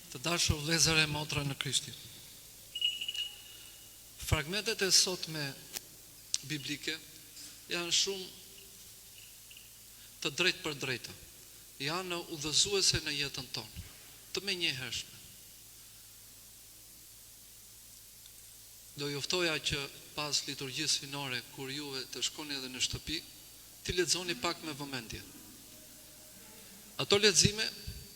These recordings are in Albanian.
Të dashur vëllezër e motra në Krishtin. Fragmentet e sotme biblike janë shumë të drejtë për drejta. Janë udhëzuese në jetën tonë, të menjëhershme. Do ju ftoja që pas liturgjisë finore, kur juve të shkoni edhe në shtëpi, ti lexoni pak me vëmendje. Ato lexime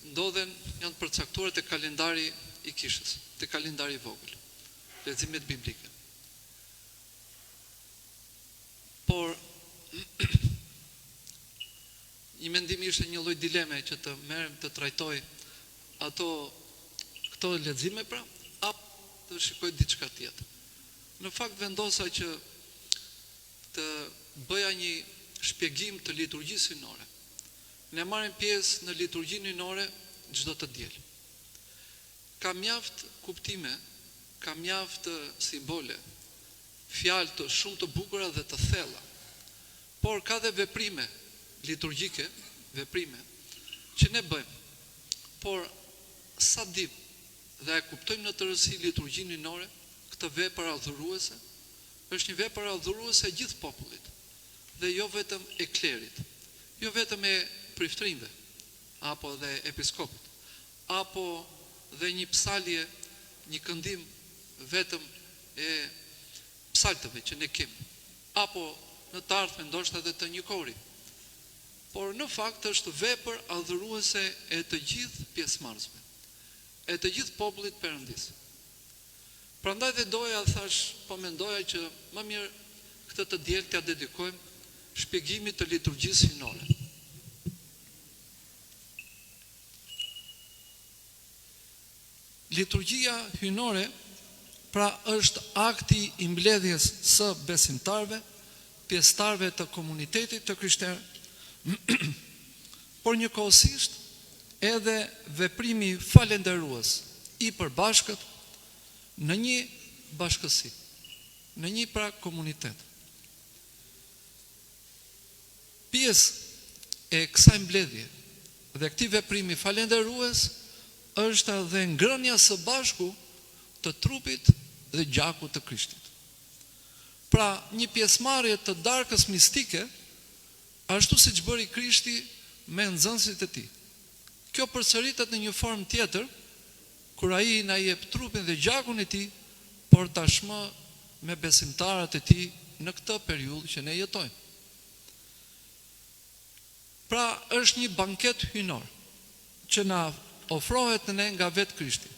ndodhen, janë përcaktuar te kalendari i kishës, te kalendari i vogël, leximet biblike. Por një mendim ishte një lloj dileme që të merrem të trajtoj këto lexime pra, apo të shikoj diçka tjetër. Në fakt vendosa që të bëja një shpjegim të liturgjisë finore. Ne marrim pjesë në liturgjinë finore çdo të diel. Ka mjaft kuptime, ka mjaft simbole, fjalë të shumë të bukura dhe të thella. Por ka dhe veprime liturgjike, veprime që ne bëjmë. Por sa dim dhe e kuptojmë në tërësi liturgjinë finore, këtë vepër adhuruese është një vepër adhuruese e gjithë popullit dhe jo vetëm e klerit, jo vetëm e priftërinjve apo dhe episkopit, apo dhe një psalje, një këndim vetëm e psaltëve që ne kemi, apo në të ardhmen ndoshta edhe të një kori. Por në fakt është vepër adhuruese e të gjithë pjesëmarrësve, e të gjithë popullit perëndis. Prandaj dhe po mendoja që më mirë këtë të diel t'ia dedikojmë shpjegimit të liturgjisë finore. Liturgjia hynore pra është akti i mbledhjes së besimtarve, pjesëtarve të komunitetit të krishterë, por njëkohësisht edhe veprimi falendërues i përbashkët në një bashkësi, në një pra komunitet. Pjesë e kësaj mbledhje dhe këtij veprimi falendërues është edhe ngrënia së bashku të trupit dhe gjakut të Krishtit. Pra, një pjesëmarrje të darkës mistike, ashtu siç bëri Krishti me nxënësit e tij. Kjo përsëritet në një formë tjetër, kur ai na jep trupin dhe gjakun e tij, por tashmë me besimtarët e tij në këtë periudhë që ne jetojmë. Pra, është një banket hynor që na ofrohet ne nga vetë Krishti.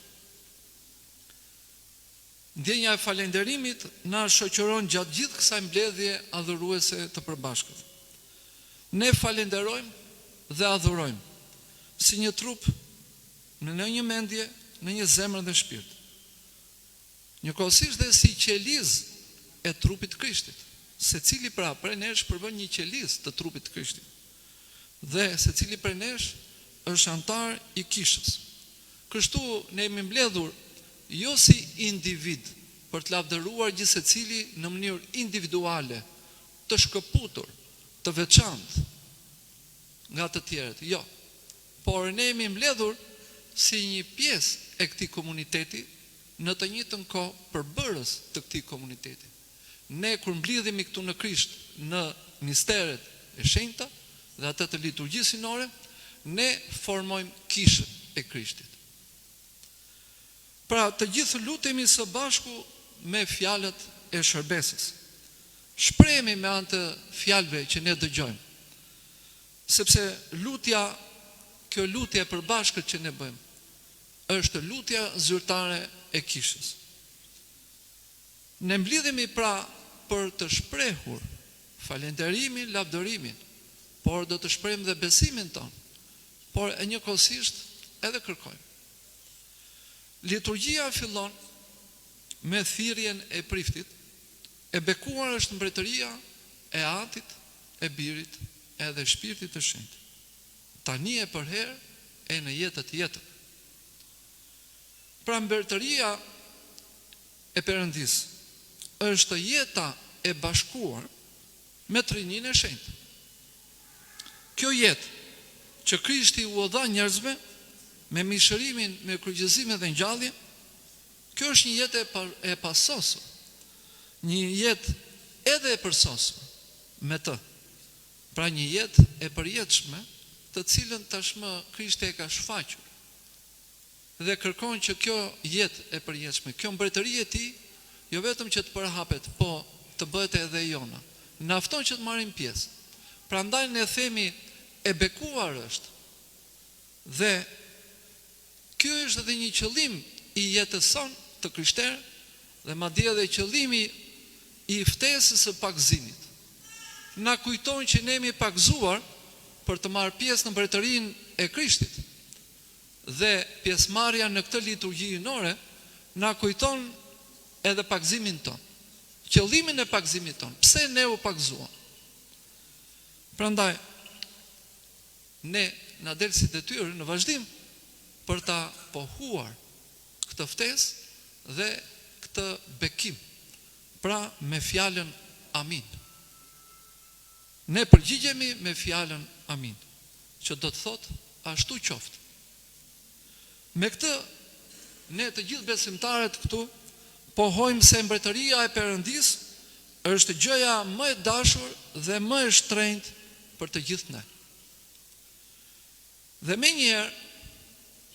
Ndjenja e falënderimit na shoqëron gjatë gjithë kësaj mbledhje adhuruese të përbashkët. Ne falenderojmë dhe adhurojmë si një trup në një mendje, në një zemër dhe shpirt. Njëkohësisht dhe si qeliz e trupit të Krishtit. Secili pra prej nesh përbën një qeliz të trupit të Krishtit. Dhe secili prej nesh është antar i kishës. Kështu ne jemi mbledhur jo si individ për të lavdëruar gjithë secili në mënyrë individuale, të shkëputur, të veçantë nga të tjerët, jo. Por ne jemi mbledhur si një pjesë e këtij komuniteti në të njëjtën kohë përbërës të këtij komuniteti. Ne kur mblidhemi këtu në Krisht në misteret e shenjta dhe atë të liturgjisë finore, ne formojmë kishën e Krishtit. Pra, të gjithë lutemi së bashku me fjalët e shërbesës. Shprehemi me anë të fjalëve që ne dëgjojmë. Sepse kjo lutje e përbashkët që ne bëjmë, është lutja zyrtare e kishës. Ne mblidhemi pra për të shprehur falënderimin, lavdërimin, por do të shprehim dhe besimin tonë, por e njëkohësisht edhe kërkojmë. Liturgjia fillon me thirrjen e priftit, e bekuar është mbretëria e Atit, e Birit, edhe Shpirtit të Shenjtë. Tani e përherë e në jetët jetën. Pra mbretëria e Perëndis është jeta e bashkuar me Trininë e Shenjtë. Kjo jetë që Krishti u dha njerëzve me mishërimin, me kryqëzimin dhe ngjalljen, kjo është një jetë e pasosur, një jetë edhe e përsosur me të. Pra një jetë e përjetshme, të cilën tashmë Krishti e ka shfaqur. Dhe kërkon që kjo jetë e përjetshme, kjo mbretëri e tij, jo vetëm që të përhapet, po të bëhet edhe jona. Na afton që të marrim pjesë. Prandaj ne themi e bekuar është. Dhe ky është edhe një qëllim i jetës sonë të krishterë, dhe madje edhe qëllimi i ftesës së pagëzimit. Na kujton që ne jemi pagëzuar për të marrë pjesë në mbretërinë e Krishtit. Dhe pjesëmarrja në këtë liturgji hyjnore na kujton edhe pagëzimin ton. Qëllimin e pagëzimit ton. Pse ne u pagëzuam? Prandaj ne na del si detyrë në vazhdim për ta pohuar këtë ftesë dhe këtë bekim. Pra me fjalën amin. Ne përgjigjemi me fjalën amin, që do të thotë ashtu qoftë. Me këtë, ne të gjithë besimtarët këtu pohojmë se mbretëria e Perëndis është gjëja më e dashur dhe më e shtrenjtë për të gjithë ne. Dhe menjëherë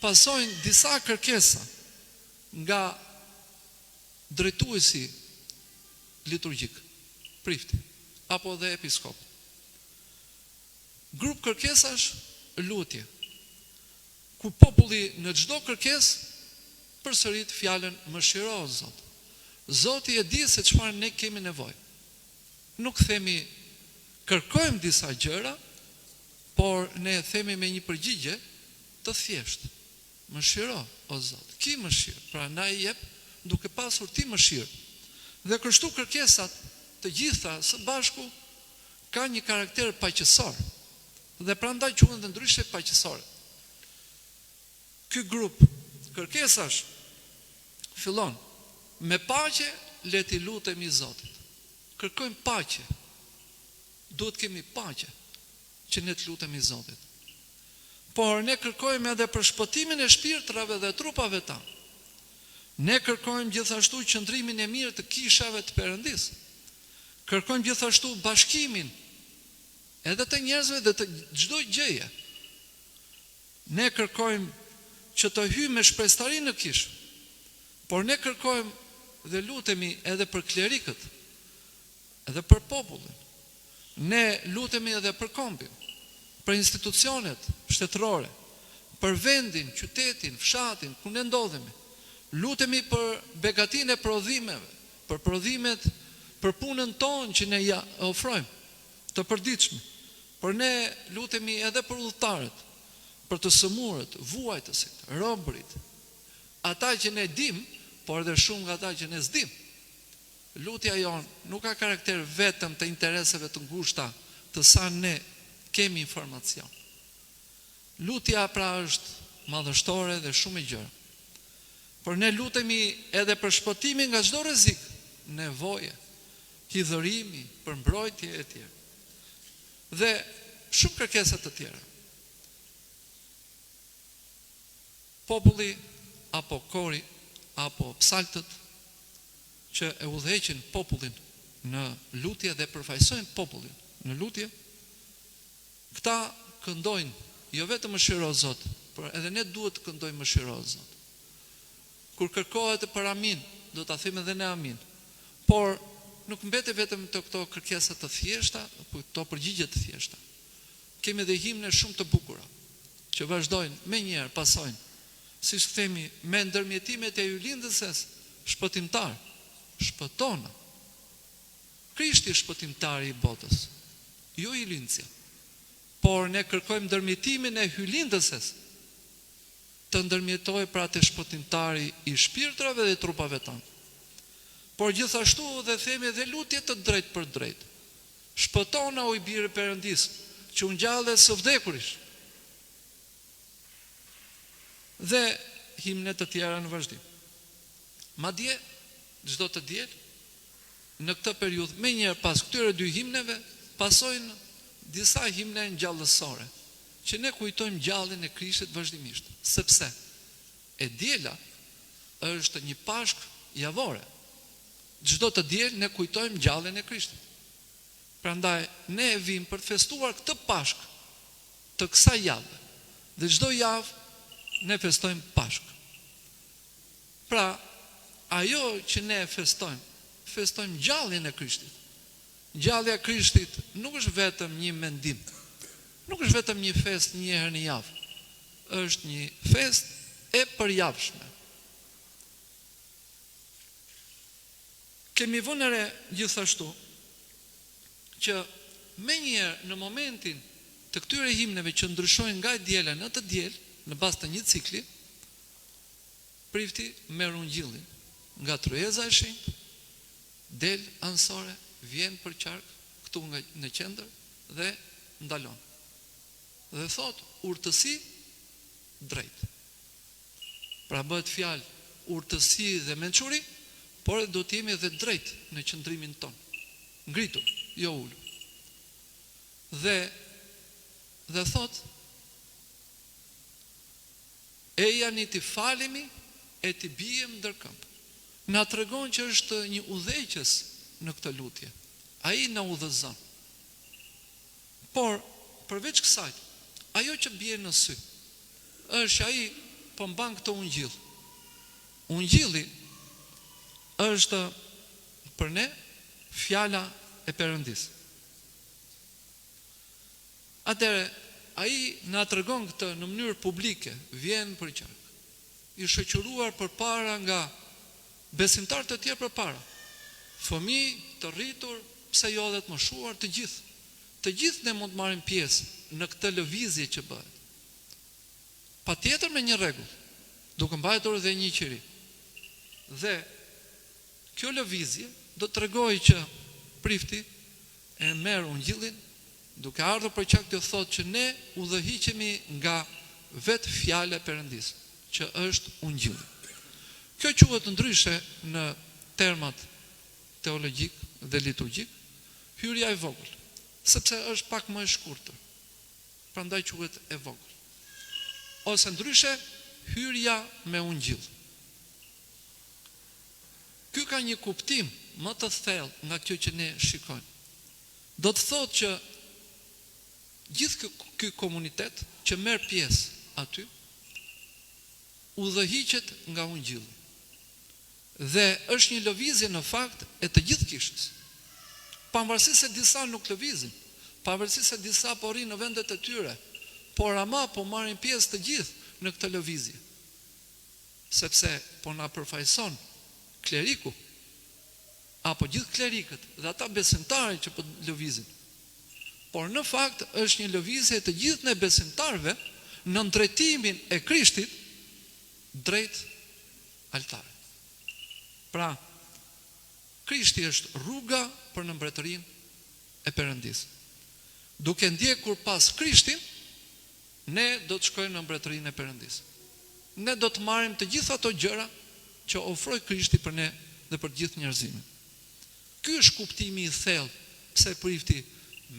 pasojnë disa kërkesa nga drejtuesi liturgjik, prifti, apo dhe episkop. Grup kërkesash, lutje, ku populli në çdo kërkesë përsërit fjalën mëshiro o Zot. Zoti e di se çfarë ne kemi nevojë. Nuk themi kërkojmë disa gjëra, por ne themi me një përgjigje të thjeshtë. Mëshiro o Zot. Ki mëshirë, pra na i jep duke pasur ti mëshirë. Dhe kështu kërkesat të gjitha së bashku ka një karakter paqësor. Dhe prandaj quhen dhe ndryshe paqësore. Ky grup kërkesash fillon me paqe, le t'i lutemi Zotit. Kërkojmë paqe. Duhet kemi paqe që ne të lutemi Zotit. Por ne kërkojmë edhe për shpëtimin e shpirtrave dhe trupave tanë. Ne kërkojmë gjithashtu qëndrimin e mirë të kishave të Perëndis. Kërkojmë gjithashtu bashkimin edhe të njerëzve dhe të çdo gjëje. Ne kërkojmë që të hyjmë me shpresëtari në kishë. Por ne kërkojmë dhe lutemi edhe për klerikët, edhe për popullin. Ne lutemi edhe për kombin, për institucionet shtetërore, për vendin, qytetin, fshatin, ku ne ndodhemi. Lutemi për begatinë e prodhimeve, për prodhimet, për punën tonë që ne ja ofrojmë, të përditshme. Por ne lutemi edhe për udhëtarët, për të sëmurët, vuajtësit, robërit, ata që ne dim, por edhe shumë nga ata që ne s'dim. Lutja jonë nuk ka karakter vetëm të intereseve të ngushta, të sa ne kemi informacion. Lutja pra është madhështore dhe shumë e gjërë. Por ne lutemi edhe për shpëtimin nga çdo rrezik, nevoje, hidhërimi, përmbrojtje e tjerë. Dhe shumë kërkesa të tjera. Populli apo kori apo psaltët që e udhëheqin popullin në lutje dhe përfaqësojnë popullin në lutje, këta këndojnë jo vetëm mëshiro o Zot, por edhe ne duhet të këndojmë mëshiro o Zot. Kur kërkohet për amin, do ta them edhe ne amin. Por nuk mbetet vetëm të këto kërkesa të thjeshta, por këto përgjigje të thjeshta. Kemi dhe himne shumë të bukura, që vazhdojnë me njerë, pasojnë, si themi, me ndërmjetimet e ylindëses, shpëtimtar, shpëtona. Krishti shpëtimtari i botës, jo ylindësja. Por ne kërkojmë ndërmjetimin e hylindëses, të ndërmjetoj pra të shpëtimtari i shpirtrave dhe trupave tanë. Por gjithashtu dhe themi dhe lutje të drejt për drejt. Shpëtona o i birë Perëndis, që unë gjallë së vdekurish. Dhe himne të tjera në vazhdim. Madje, çdo të diel, në këtë periudhë, me njerë pas këtyre dy himneve, pasojnë disa himne ngjallësore, që ne kujtojmë gjalljen e Krishtit vazhdimisht, sepse e diela është një pashkë javore. Çdo të diel ne kujtojmë gjalljen e Krishtit. Prandaj ne vim për të festuar këtë pashkë të kësaj jave. Dhe çdo javë ne festojmë pashkë. Pra, ajo që ne festojmë gjalljen e Krishtit. Gjallja e Krishtit nuk është vetëm një mendim, nuk është vetëm një fest një herë në javë, është një fest e përjavshme. Kemi vënë re gjithashtu që me njëherë në momentin të këtyre himneve që ndryshojnë nga e diela në të diel, në bazë të një cikli, prifti merr ungjillin nga tryeza e shenjtë, del ansore, vjen për qark këtu nga në qendër dhe ndalon. Dhe thot urtësi drejt. Pra bëhet fjalë urtësi dhe mençuri, por do të jemi edhe drejt në qëndrimin ton. Ngritur, jo ulur. Dhe thot e janë t'i falemi e t'i bijem ndërkëmb. Na tregon që është një udhëheqës në këtë lutje. Ai na udhëzon. Por përveç kësaj, ajo që bie në sy është ai po mban këtë ungjill. Ungjilli është për ne fjala e Perëndis. Atëre, ai na tregon këtë në mënyrë publike, vjen për qark, i shoqëruar përpara nga besimtarë të tjerë përpara, fëmijë, të rritur, pse jo edhe të moshuar, të gjithë. Të gjithë ne mund të marrim pjesë në këtë lëvizje që bëhet. Patjetër me një rregull, duke mbajtur edhe një qiri. Dhe kjo lëvizje do të tregojë që prifti e merr ungjillin, duke ardhur për çak të thotë që ne udhëhiqemi nga vetë fjala e Perëndis, që është ungjilli. Kjo quhet ndryshe në termat teologjik dhe liturgjik, hyrja e vogël, sepse është pak më e shkurtër. Prandaj quhet e vogël. Ose ndryshe, hyrja me ungjill. Ky ka një kuptim më të thellë nga kjo që ne shikojmë. Do të thotë që gjithë ky komunitet që merr pjesë aty udhëhiqet nga ungjilli. Dhe është një lëvizje në fakt e të gjithë kishës. Pavarësisht se disa nuk lëvizin, pavarësisht se disa po rrinë në vendet e tyre, por ama po marrin pjesë të gjithë në këtë lëvizje. Sepse po na përfaqëson kleriku, apo gjithë klerikët dhe ata besimtarë që po lëvizin. Por në fakt është një lëvizje të gjithë ne besimtarëve në drejtimin e Krishtit drejt altarit. Pra, Krishti është rruga për në mbretërinë e Perëndis. Duke ndjekur pas Krishtin, ne do të shkojmë në mbretërinë e Perëndis. Ne do të marrim të gjitha ato gjëra që ofroi Krishti për ne dhe për gjithë njerëzimin. Ky është kuptimi i thellë pse prifti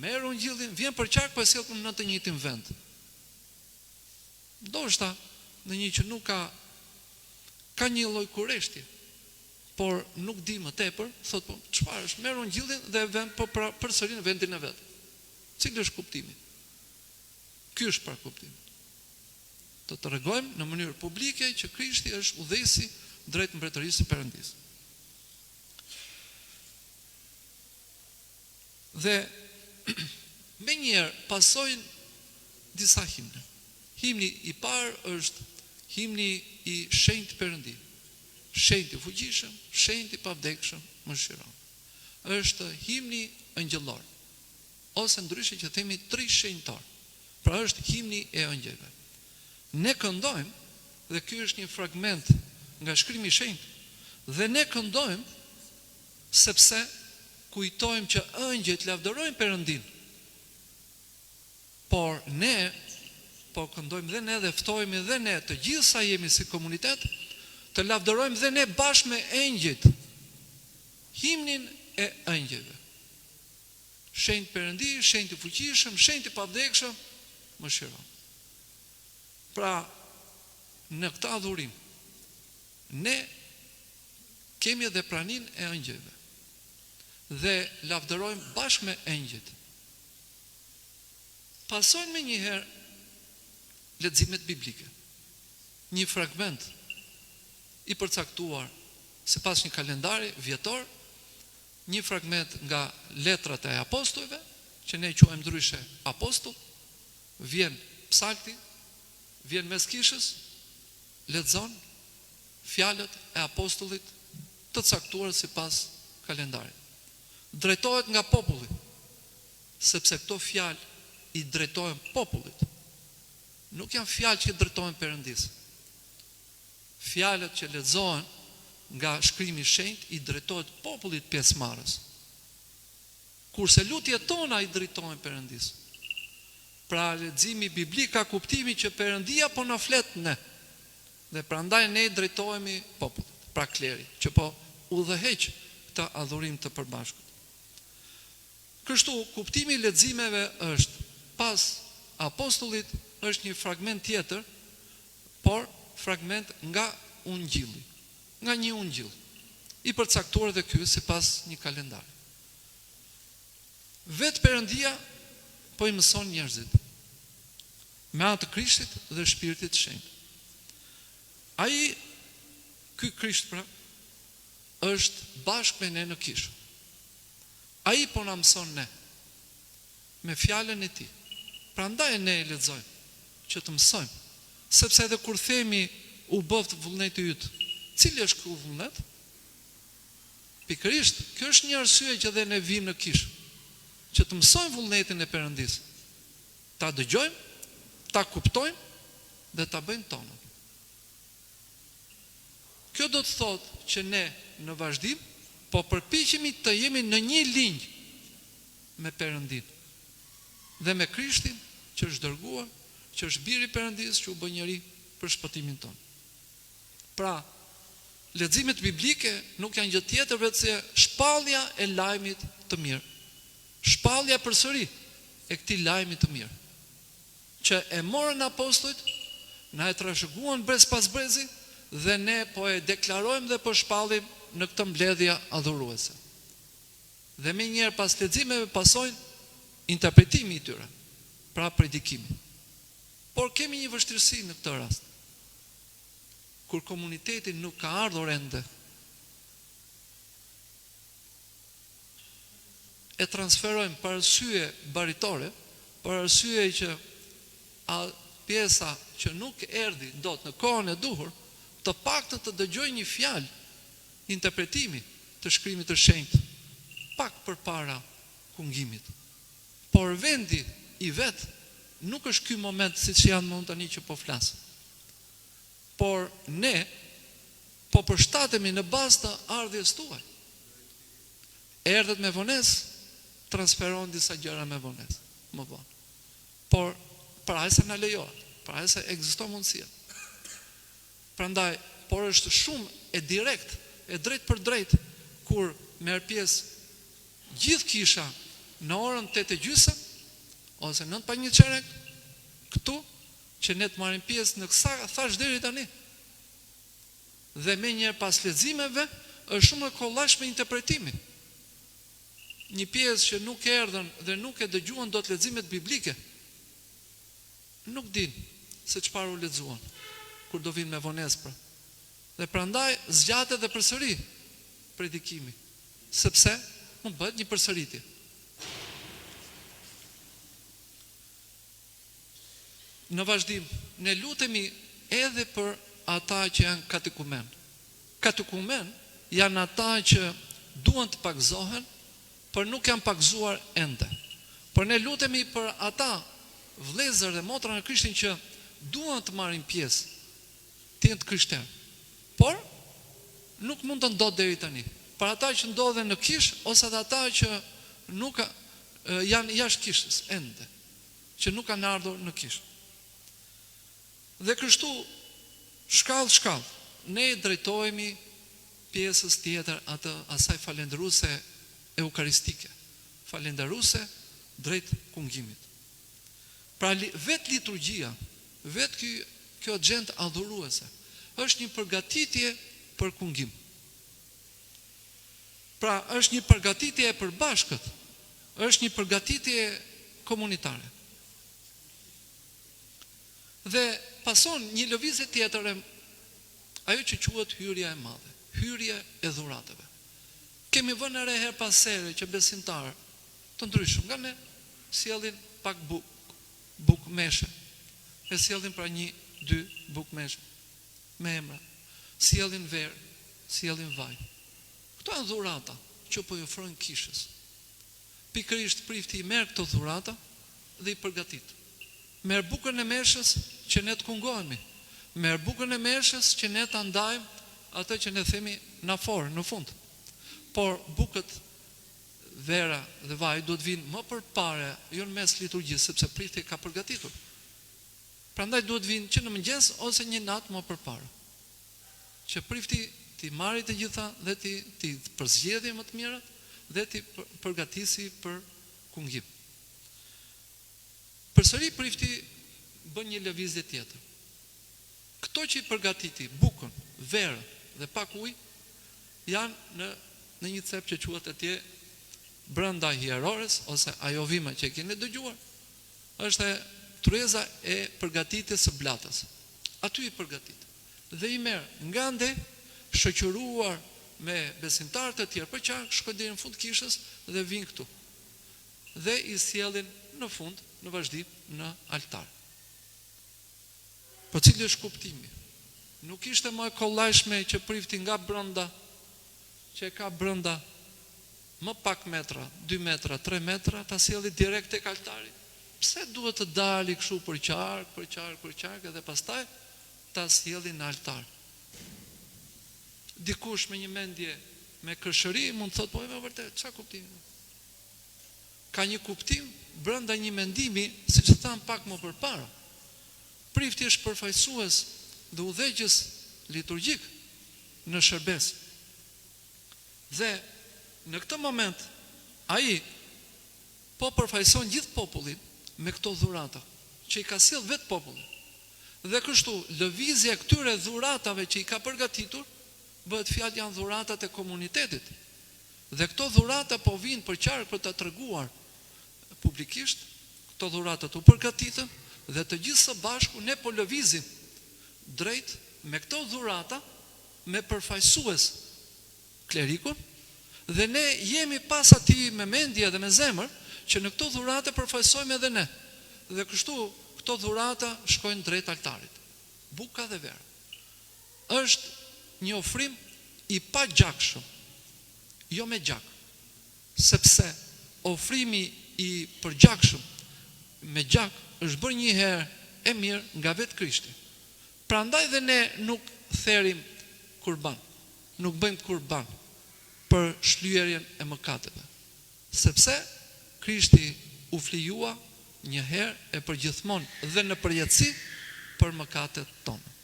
merr ungjillin, vjen për qark pas sjellën në të njëjtin vend. Ndoshta në një që nuk ka një lloj kureshtje, por nuk di më tepër, thot po çfarë është, merr ungjillin dhe vend po përsëri në vendin e vet. Cili është kuptimi? Ky është pra kuptimi. Të tregojmë në mënyrë publike që Krishti është udhëhesi drejt mbretërisë së Perëndis. Dhe me njerë pasojnë disa himne. Himni i parë është himni i shenjtë Perëndi. Shenjtë i fuqishëm, shenjtë i pavdekshëm, mëshiron. Është himni angjëllor, ose ndryshe që themi tri shenjtar. Pra është himni e angjëllve. Ne këndojmë, dhe ky është një fragment nga shkrimi i shenjtë, dhe ne këndojmë sepse kujtojmë që ëngjëjt lavdërojnë Perëndin. Por ne po këndojmë dhe ne dhe ftojmë dhe ne të gjithë sa jemi si komunitet, të lavdërojmë dhe ne bashkë me engjëjt himnin e engjëjve. Shenjtë Perëndi, shenjtë i fuqishëm, shenjtë i pavdekshëm, mëshiron. Pra, në këta adhurim, ne kemi edhe pranin e ëngjëve dhe lavdërojmë bashkë me engjëjt. Pasojnë me njëherë leximet biblike. Një fragment i përcaktuar sipas një kalendari vjetor, një fragment nga letrat e apostujve, që ne quajmë ndryshe apostull, vjen psalti, vjen mes kishës, lexon fjalët e apostullit të caktuar sipas kalendarit. Drejtohet nga populli, sepse këto fjalë i drejtohen popullit. Nuk janë fjalë që drejtohen Perëndis. Fjalët që lexohen nga shkrimi i shenjtë i drejtohet popullit pjesëmarrës. Kurse lutjet tona i drejtohen Perëndis. Pra leximi biblik ka kuptimin që Perëndia po na flet ne. Dhe prandaj ne i drejtohemi popullit, pra klerit, që po udhëheq këtë adhurim të përbashkët. Kështu, kuptimi i leximeve është pas apostullit është një fragment tjetër, por fragment nga ungjilli, nga një ungjill, i përcaktuar dhe ky sipas një kalendari. Vetë Perëndia po i mëson njerëzit me anë të Krishtit dhe Shpirtit të Shenjtë. Ai, ky Krisht pra, është bashkë me ne në kishë. Ai po na mëson ne me fjalën e tij. Prandaj ne e lexojmë që të mësojmë, sepse edhe kur themi u bëft vullneti yt, cili është ky vullnet? Pikërisht, kjo është një arsye që dhe ne vim në kishë, që të mësojmë vullnetin e Perëndisë. Ta dëgjojmë, ta kuptojmë dhe ta bëjmë tonën. Kjo do të thotë që ne në vazhdim po përpiqemi të jemi në një linjë me Perëndin dhe me Krishtin që është dërguar, që është biri i Perëndisë, që u bë njeri për shpëtimin ton. Pra, leximet biblike nuk janë gjë tjetër veçse shpallja e lajmit të mirë. Shpallja përsëri e këtij lajmi të mirë, që e morën apostujt, na e trashëguan brez pas brezi dhe ne po e deklarojmë dhe po shpallim në këtë mbledhje adhuruese. Dhe me njerë pas leximeve pasojnë interpretimi i tyre, pra predikimi. Por kemi një vështirësi në këtë rast. Kur komuniteti nuk ka ardhur ende, e transferojmë për arsye baritore, për arsye që pjesa që nuk erdhi dot në kohën e duhur, të paktën të dëgjoj një fjalë interpretimi të shkrimit të shenjtë pak përpara kungimit. Por vendi i vet nuk është ky moment siç janë mund tani që po flas. Por ne po përshtatemi në bazë të ardhjes tuaj. Erdhët me vonesë, transferon disa gjëra me vonesë, më vonë. Por para se na lejohet, para se ekziston mundësia. Prandaj, por është shumë e direkt, e drejt për drejt, kur merr pjesë gjithë kisha në orën 8:30 ose 9:15 këtu, që ne të marrim pjesë në kësa thash deri tani. Dhe me njerë pas leximeve është shumë e kollajshme interpretimi. Një pjesë që nuk erdhën dhe nuk e dëgjuan dot leximet biblike, nuk din se çfarë u lexuan kur do vinë me vonesë pra. Dhe prandaj zgjatet dhe përsëri predikimi, sepse mund bëhet një përsëritje. Në vazhdim, ne lutemi edhe për ata që janë katekumen. Katekumen janë ata që duan të pagzohen, por nuk janë pagzuar ende. Por ne lutemi për ata vëllezër dhe motra në Krishtin që duan të marrin pjesë, të jenë të krishterë, por nuk mund të ndodhë deri tani. Për ata që ndodhen në kishë, ose ata që nuk janë jashtë kishës ende, që nuk kanë ardhur në kishë. Dhe kështu, shkallë, ne drejtohemi pjesës tjetër atë asaj falendëruese eukaristike, falendëruese drejt kungimit. Pra vetë liturgjia, vetë ky kjo gjendë adhuruese. Është një përgatitje për kungim. Pra, është një përgatitje e përbashkët, është një përgatitje komunitare. Dhe pason një lëvizje tjetër, ajo që quhet hyrja e madhe, hyrja e dhuratave. Kemi vënë re her pas here që besimtarë të ndryshëm nga ne sjellin pak buk meshe, e sjellin pra 1-2 buk meshe me emra, sjellin verë, sjellin vaj. Këto janë dhurata që po i ofrojnë kishës. Pikërisht prifti i merr këto dhurata dhe i përgatit. Merr bukën e meshës që ne të kungohemi. Merr bukën e meshës që ne ta ndajmë atë që ne themi në forë, në fund. Por bukët vera dhe vaj duhet vinë më përpara, jo në mes liturgjisë, sepse prifti ka përgatitur. Prandaj duhet vinë që në mëngjes ose një natë më përpara. Që prifti ti marri të gjitha dhe ti përzgjedhje më të mirat dhe ti përgatisi për kungim. Përsëri prifti bën një lëvizje tjetër. Këto që i përgatiti, bukën, verën dhe pak ujë, janë në një cep që quhet atje brenda hierores ose ajo vima që e keni dëgjuar, është tryeza e përgatitjes së blatës. Aty i përgatit. Dhe i merr nga ande, shoqëruar me besimtarë të tjerë për qark, shkojnë deri në fund kishës dhe vinë këtu. Dhe i sjellin në fund, në vazhdim, në altar. Po cili është kuptimi? Nuk ishte më e kollajshme që prifti nga brenda, që e ka brenda më pak metra, 2 metra, 3 metra, ta sjelli direkt tek altari. Pse duhet të dali kështu për qark, edhe pastaj ta sjelli në altar? Dikush me një mendje me kërshëri mund të thotë, po me vërtet, çfarë kuptimi? Ka një kuptim brenda një mendimi, siç e tham pak më përpara. Prifti është përfaqësues dhe udhëheqës liturgjik në shërbes. Dhe në këtë moment ai po përfaqëson gjithë popullin me këto dhurata që i ka sjell vetë populli. Dhe kështu lëvizja e këtyre dhuratave që i ka përgatitur bëhet fjalë janë dhuratat e komunitetit. Dhe këto dhurata po vinë për qark për ta treguar publikisht, këto dhurata u përgatitën dhe të gjithë së bashku ne po lëvizim drejt me këto dhurata me përfaqësues klerikun dhe ne jemi pas atij me mendje dhe me zemër që në këto dhurata përfaqësojmë edhe ne. Dhe kështu këto dhurata shkojnë drejt altarit. Buka dhe vera. Është një ofrim i pa gjakshëm, jo me gjak, sepse ofrimi i përgjakshëm me gjak është bërë një herë e mirë nga vetë Krishti. Prandaj dhe ne nuk therim kurban, nuk bëjmë kurban për shlyerjen e mëkateve, sepse Krishti u flijua një herë e përgjithmonë dhe në përjetësi për mëkatet tonë.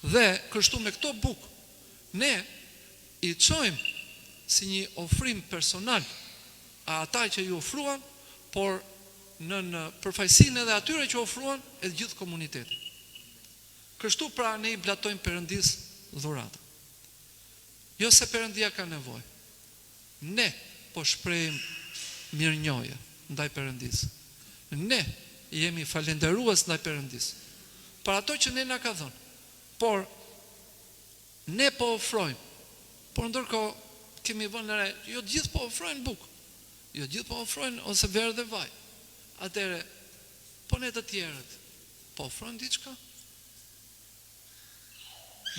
Dhe kështu me këto bukë ne i çojmë si një ofrim personal a ata që ju ofruan, por në përfaqësinë edhe atyre që ofruan e gjithë komunitetit. Kështu pra ne i blatojmë Perëndis dhuratë. Jo se Perëndia ka nevojë. Ne po shprehim mirënjohje ndaj Perëndis. Ne jemi falendërues ndaj Perëndis për ato që ne na ka dhënë. Por ne po ofrojmë. Por ndërkohë kemi vënë re, jo të gjithë po ofrojnë bukë. Jo të gjithë po ofrojnë ose verë dhe vaj. Atëre, po ne të tjerët po ofrojnë diçka?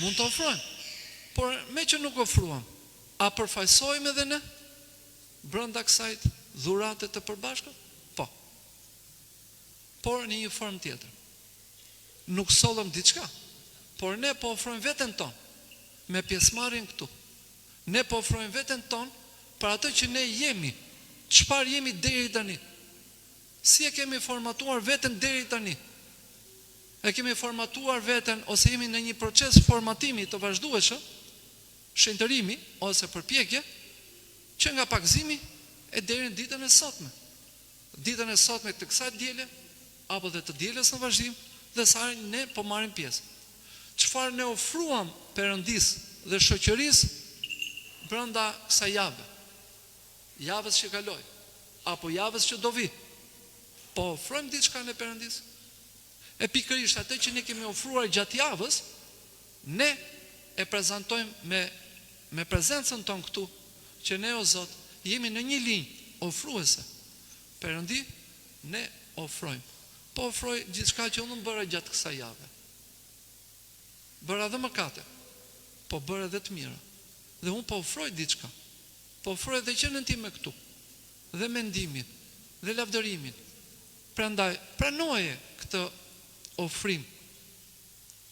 Mund të ofrojnë. Por me që nuk ofruam, a përfaqësojmë edhe ne brenda kësaj dhurate të përbashkët? Po. Por në një formë tjetër. Nuk sollëm diçka, por ne po ofrojmë veten tonë me pjesëmarrjen këtu. Ne po ofrojmë veten tonë për atë që ne jemi, çfarë jemi deri tani. Si e kemi formatuar veten deri tani? E kemi formatuar veten ose jemi në një proces formatimi të vazhdueshëm, shëntërimi ose përpjekje, që nga pakëzimi e deri në ditën e sotme. Ditën e sotme të kësaj diele, apo dhe të dielës në vazhdim, dhe sa ne po marrim pjesë. Çfarë ne ofruam Perëndis dhe shoqërisë brenda kësaj jave, javës që kaloi, apo javës që do vi, po ofrojmë diçka në Perëndis? E pikërisht atë që ne kemi ofruar gjatë javës, ne e prezantojmë me prezencën tonë këtu, që ne o Zot jemi në një linjë ofruese. Perëndi, ne ofrojmë. Po ofroj gjithçka që unë bëra gjatë kësaj jave. Bëra edhe mëkate, po bëra edhe të mira. Dhe unë po ofroj diçka. Po ofroj edhe qenën time këtu, dhe mendimin, dhe lavdërimin. Prandaj, pranoje këtë ofrim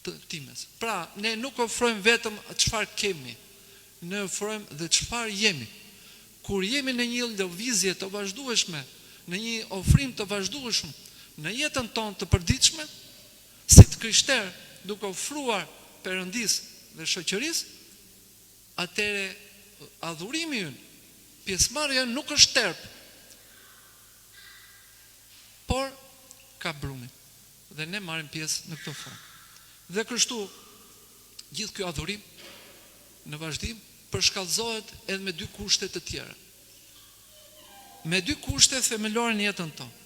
të times. Pra, ne nuk ofrojmë vetëm çfarë kemi, ne ofrojmë dhe çfarë jemi. Kur jemi në një lëvizje të vazhdueshme, në një ofrim të vazhdueshëm, në jetën tonë të përditshme, si të krishterë, duke ofruar Perëndis dhe shoqërisë, atëre adhurimi ynë, pjesëmarrja nuk është terp, por ka brumin. Dhe ne marrim pjesë në këtë formë. Dhe kështu, gjithë ky adhurim në vazhdim përshkallëzohet edhe me dy kushte të tjera. Me dy kushte themelore në jetën tonë,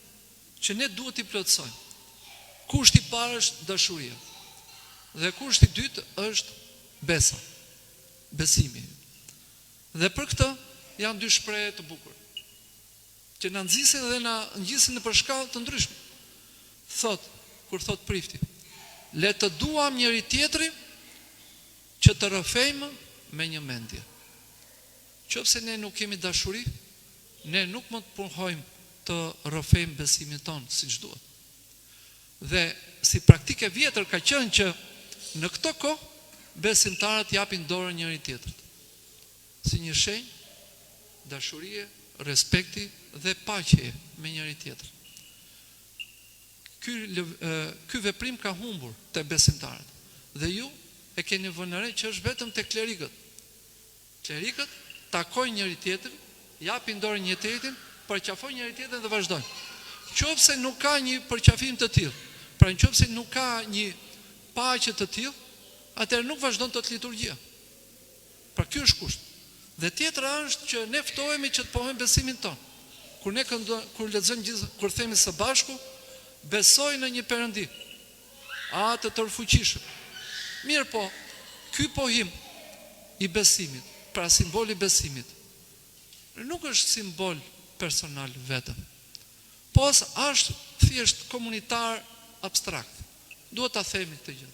që ne duhet i plotësojmë. Kushti i parë është dashuria. Dhe kushti i dytë është besa, besimi. Dhe për këtë janë dy shprehje të bukura, që na nxisin dhe na ngjisin në përshkallë të ndryshme. Kur thot prifti, le të duam njëri tjetrin që të rrëfejmë me një mendje. Qofse ne nuk kemi dashuri, ne nuk mund të punojmë të rrëfejmë besimin tonë siç duhet. Dhe si praktike vjetër ka qenë që në këtë kohë besimtarët japin dorën njëri tjetrit, si një shenjë dashurie, respekti dhe paqeje me njëri tjetrin. Ky veprim ka humbur te besimtarët. Dhe ju e keni vënë re që është vetëm te klerikët. Klerikët takojnë njëri tjetrin, japin dorën njëri tjetrit, përqafojnë njëri tjetrin dhe vazhdojnë. Qofse nuk ka një përqafim të tillë, pra nëse nuk ka një paqe të tillë, atëherë nuk vazhdon tot liturgjia. Pra ky është kusht. Dhe tjetra është që ne ftohemi që të pohojmë besimin tonë. Kur lexojmë gjithë, kur themi së bashku, besoj në një Perëndi, atë të tërfuqishëm. Mirë po, ky pohim i besimit, pra simboli i besimit, nuk është simbol personal vetëm, po është thjesht komunitar abstrakt. Duhet ta themi këtë gjë.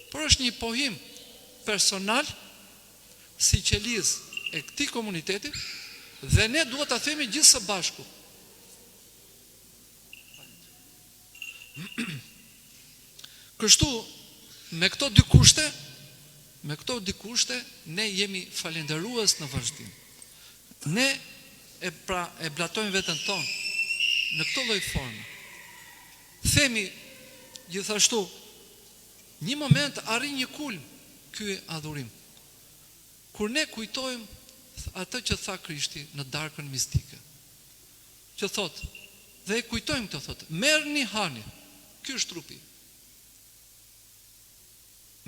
Por është një pohim personal si qelizë e këtij komuniteti dhe ne duhet ta themi gjithë së bashku. Kështu, me këto dy kushte, ne jemi falendërues në vazhdim. Ne e blatojmë veten tonë në këtë lloj forme. Themi gjithashtu, një moment arrin një kulm ky adhurim, kur ne kujtojmë atë që tha Krishti në darkën mistike, që thot, dhe kujtojmë të thot, merrni hani, ky është trupi,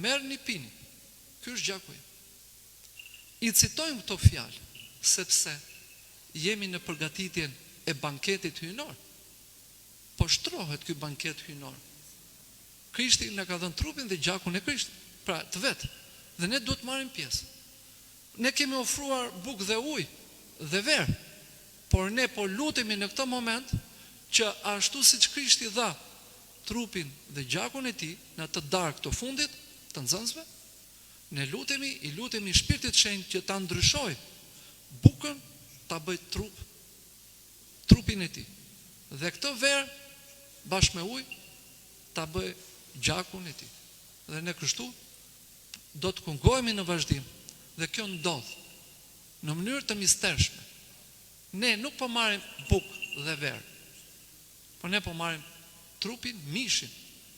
merrni pini, ky është gjaku im. I citojmë këto fjalë sepse jemi në përgatitjen e banketit hyjnor. Po shtrohet ky banket hyjnor. Krishti na ka dhënë trupin dhe gjakun e Krishtit, pra të vetë, dhe ne duhet marrim pjesë. Ne kemi ofruar bukë dhe ujë dhe verë, por ne po lutemi në këtë moment që ashtu siç Krishti dha trupin dhe gjakun e tij në atë darkë të fundit të nxënësve, ne i lutemi Shpirtit Shenjtë që ta ndryshojë bukën, ta bëj trupin e tij. Dhe këtë verë bashkë me ujë ta bëj gjakun e tij. Dhe ne kështu do të kungohemi në vazhdim. Dhe kjo ndodh në mënyrë të mistershme. Ne nuk po marrim bukë dhe verë, por ne po marrim trupin, mishin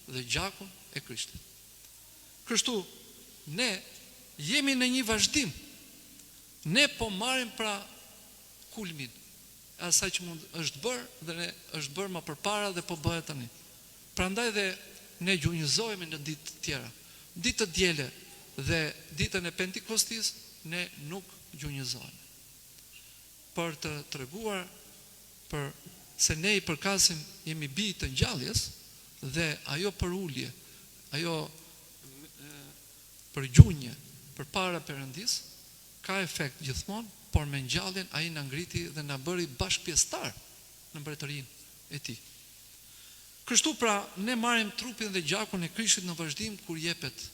dhe gjakun e Krishtit. Kështu, ne jemi në një vazhdim. Ne po marrim pra kulmin asaj që mund është bërë dhe ne është bërë më përpara dhe po bëhet tani. Prandaj dhe ne gjunjëzohemi në ditë të tjera. Ditë të diele dhe ditën e Pentikostis, ne nuk gjunjëzohemi. Për të treguar se ne i përkasim jemi bij të ngjalljes dhe ajo përulje, ajo përgjunje përpara Perëndis ka efekt gjithmonë, por me ngjalljen ai na ngriti dhe na bëri bashkëpjesëtar në mbretërinë e tij. Kështu pra, ne marrim trupin dhe gjakun e Krishtit në vazhdim kur jepet,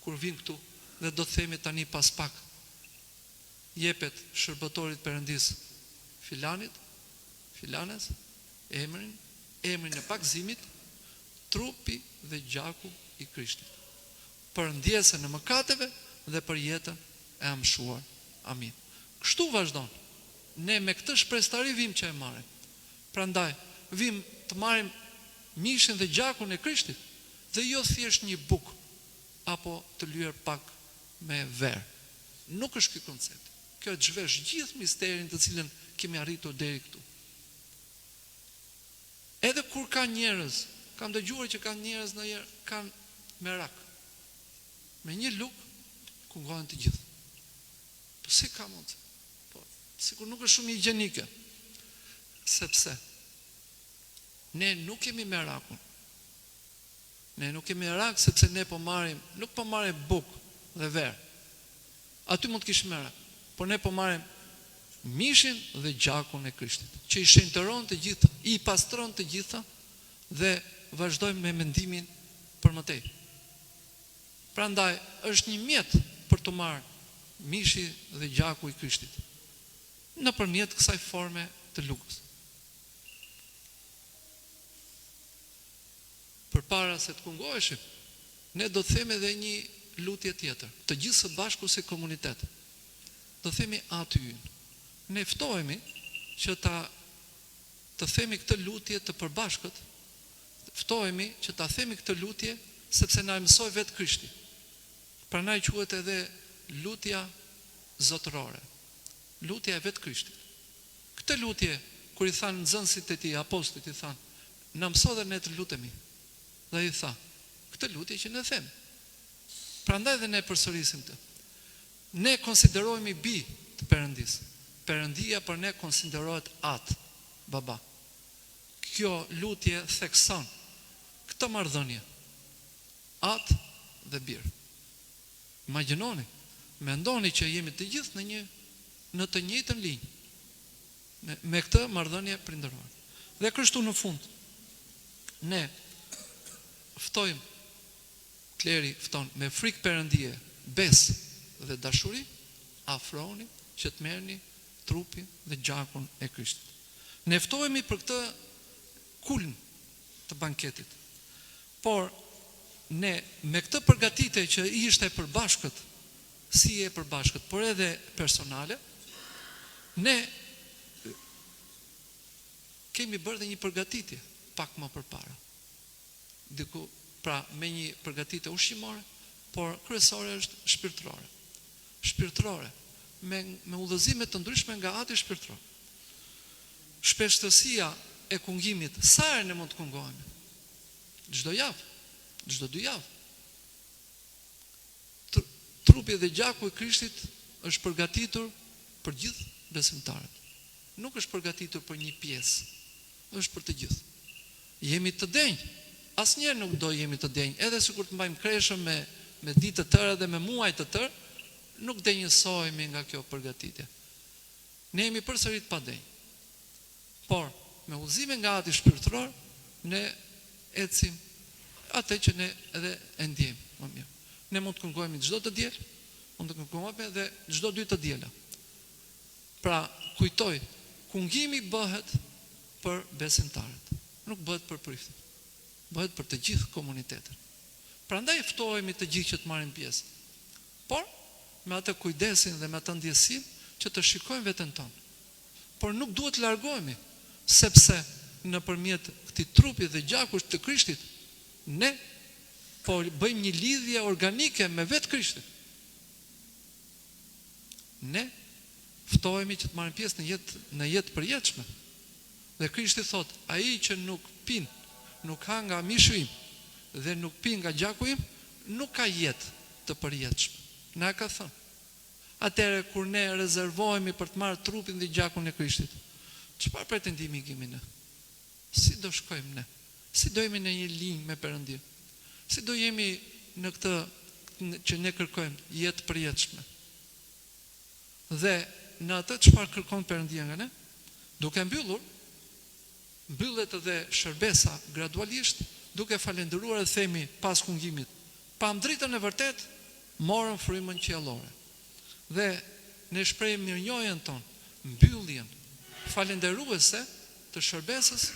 kur vin këtu dhe do të themi tani pas pak jepet shërbëtorit Perëndis filanit, filanes, emrin e pakzimit, trupi dhe gjaku i Krishtit, për ndjesën e mëkateve dhe për jetën e amshuar. Amin. Kështu vazhdon. Ne me këtë shpresëtari vim që e marrim. Prandaj, vim të marrim mishin dhe gjakun e Krishtit dhe jo thjesht një bukë apo të lyer pak me verë. Nuk është ky koncept. Kjo e zhvesh gjithë misterin të cilën kemi arritur deri këtu. Edhe kur ka njerëz, kam dëgjuar që kanë njerëz ndonjëherë kanë merak. Me një luk kungohen të gjithë. Po si ka mundsi? Po, sikur nuk është shumë higjienike. Sepse ne nuk kemi merakun. Ne nuk kemi merak sepse ne nuk po marrim bukë dhe verë. Aty mund të kishim merak. Por ne po marrim mishin dhe gjakun e Krishtit, që i shenjtëron të gjitha, i pastron të gjitha dhe vazhdojmë me mendimin për mëtej. Prandaj është një mjet për të marrë mishi dhe gjaku i Krishtit nëpërmjet kësaj forme të lugës. Përpara se të kungoheshim, ne do të themi edhe një lutje tjetër, të gjithë së bashku si komunitet. Do themi aty ynë. Ne ftohemi që të themi këtë lutje të përbashkët, ftohemi që ta themi këtë lutje sepse na mësoi vetë Krishti. Prandaj quhet edhe lutja zotërore. Lutja e vetë Krishtit. Këtë lutje, kur i thanë nxënësit e tij, apostujt i thanë, na mëso dhe ne të lutemi. Dhe i tha, këtë lutje që ne them. Prandaj dhe ne përsërisim të. Ne konsiderohemi bi të Perëndis. Perëndia për ne konsiderohet atë, baba. Kjo lutje thekson këtë marrëdhënie. Atë dhe birë. Imagjinoni, mendoni që jemi të gjithë në të njëjtën linjë. Me këtë marrëdhënie prindërore. Dhe kështu në fund, ne ftojmë, kleri fton me frikë Perëndie, besë dhe dashuri, afroni që të merrni trupin dhe gjakun e Krishtit. Ne ftohemi për këtë kulm të banketit. Por ne me këtë përgatitje që ishte e përbashkët, si e përbashkët, por edhe personale, ne kemi bërë dhe një përgatitje pak më përpara. Diku, pra me një përgatitje ushqimore, por kryesore është shpirtërore. Shpirtërore, me udhëzime të ndryshme nga ati shpirtëror. Shpeshtësia e kungimit, sa herë ne mund të kungohemi? Çdo javë, çdo 2 javë. Trupi dhe gjaku i Krishtit është përgatitur për gjithë besimtarët. Nuk është përgatitur për një pjesë, është për të gjithë. Jemi të denjë. Asnjëherë nuk do jemi të denjë, edhe sikur të mbajmë kreshën me ditë të tëra dhe me muaj të tërë, nuk denjësohemi nga kjo përgatitje. Ne jemi përsërit pa denjë. Por me udhëzime nga ati shpirtëror, ne ecim atë që ne edhe e ndjejmë më mirë. Ne mund të këngojmë çdo të diel, mund të këngojmë edhe çdo 2 të diela. Pra, kujtoj, kungimi bëhet për besimtarët, nuk bëhet për priftit. Bëhet për të gjithë komunitetin. Prandaj ftohemi të gjithë që të marrin pjesë. Por me atë kujdesin dhe me atë ndjesin që të shikojmë veten tonë. Por nuk duhet të largohemi, sepse nëpërmjet këtij trupi dhe gjakut të Krishtit, ne po bëjmë një lidhje organike me vetë Krishtin. Ne ftohemi që të marrim pjesë në jetë përjetshme. Dhe Krishti thot, ai që nuk pin, nuk ha nga mishi im dhe nuk pi nga gjaku im, nuk ka jetë të përjetshme. Na ka thënë. Atëherë kur ne rezervohemi për të marrë trupin dhe gjakun e Krishtit, çfarë pretendimi kemi ne? Si do shkojmë ne? Si do jemi në një linjë me Perëndin? Si do jemi në këtë që ne kërkojmë, jetë përjetshme? Dhe në atë çfarë kërkon Perëndia nga ne, duke mbyllet edhe shërbesa gradualisht, duke falendëruar dhe themi pas kungimit, pam dritën e vërtet, morëm frymën qiellore. Dhe ne shprehim mirënjohjen tonë, mbylljen falendëruese të shërbesës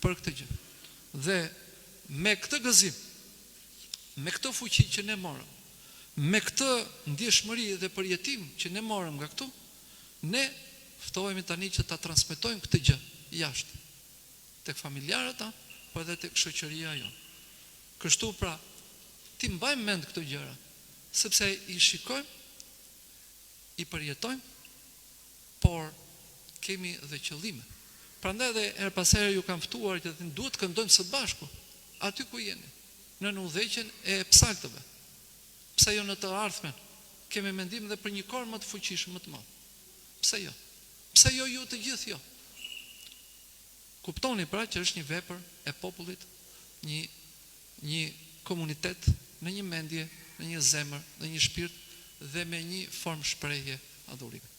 për këtë gjë. Dhe me këtë gëzim, me këtë fuqi që ne morëm, me këtë ndjeshmëri dhe përjetim që ne morëm nga këtu, ne ftohemi tani që ta transmetojmë këtë gjë jashtë, tek familjarët ta, po edhe tek shoqëria jonë. Kështu pra, ti mbajmë mend këto gjëra, sepse i shikojmë, i përjetojmë, por kemi dhe qëllime. Prandaj edhe her pas here ju kam ftuar që duhet të këndojmë së bashku, aty ku jeni, në udhëheqjen e psaltëve. Pse jo në të ardhmen? Kemi mendim dhe për një kor më të fuqishëm, më të madh. Pse jo? Pse jo ju të gjithë jo? Kuptoni pra që është një vepër e popullit, një komunitet, në një mendje, në një zemër, në një shpirt dhe me një formë shprehje adhurime.